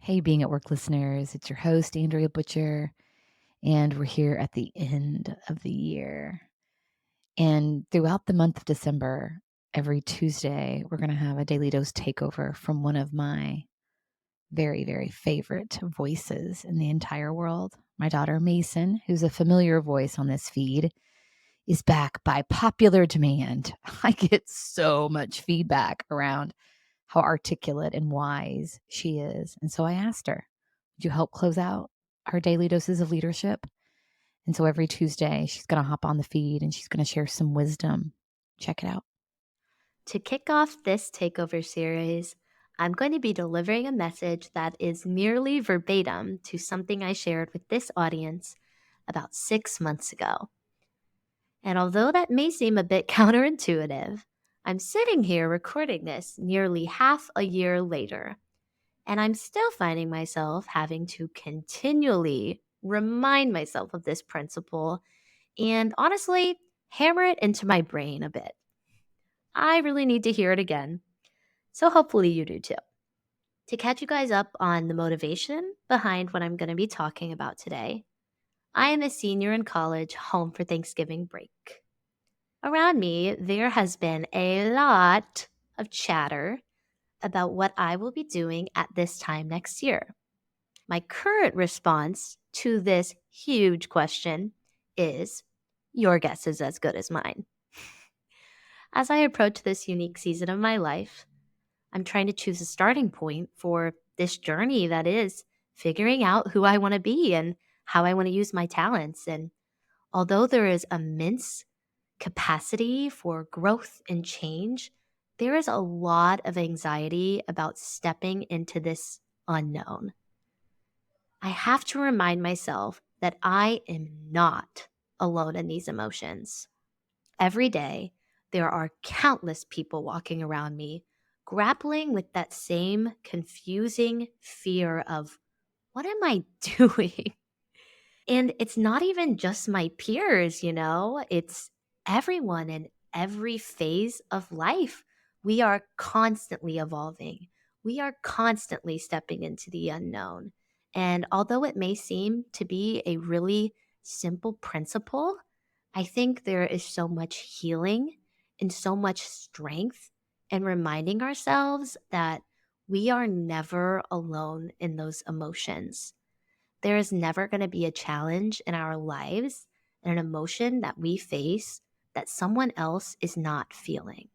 Hey, Being at Work listeners, it's your host, Andrea Butcher, and we're here at the end of the year. And throughout the month of December, every Tuesday, we're going to have a Daily Dose takeover from one of my very, very favorite voices in the entire world. My daughter, Mason, who's a familiar voice on this feed, is back by popular demand. I get so much feedback around how articulate and wise she is. And so I asked her, would you help close out our daily doses of leadership? And so every Tuesday, she's going to hop on the feed and she's going to share some wisdom. Check it out. To kick off this takeover series, I'm going to be delivering a message that is nearly verbatim to something I shared with this audience about 6 months ago. And although that may seem a bit counterintuitive, I'm sitting here recording this nearly half a year later, and I'm still finding myself having to continually remind myself of this principle and honestly hammer it into my brain a bit. I really need to hear it again. So hopefully you do too. To catch you guys up on the motivation behind what I'm going to be talking about today, I am a senior in college home for Thanksgiving break. Around me, there has been a lot of chatter about what I will be doing at this time next year. My current response to this huge question is your guess is as good as mine. As I approach this unique season of my life, I'm trying to choose a starting point for this journey that is figuring out who I want to be and how I want to use my talents. And although there is immense capacity for growth and change, there is a lot of anxiety about stepping into this unknown. I have to remind myself that I am not alone in these emotions. Every day, there are countless people walking around me grappling with that same confusing fear of what am I doing? And it's not even just my peers, it's everyone in every phase of life. We are constantly evolving, we are constantly stepping into the unknown. And although it may seem to be a really simple principle, I think there is so much healing and so much strength in reminding ourselves that we are never alone in those emotions. There is never going to be a challenge in our lives and an emotion that we face that someone else is not feeling.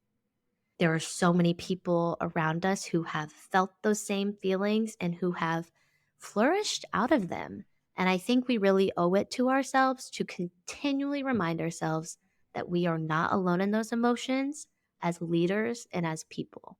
There are so many people around us who have felt those same feelings and who have flourished out of them. And I think we really owe it to ourselves to continually remind ourselves that we are not alone in those emotions as leaders and as people.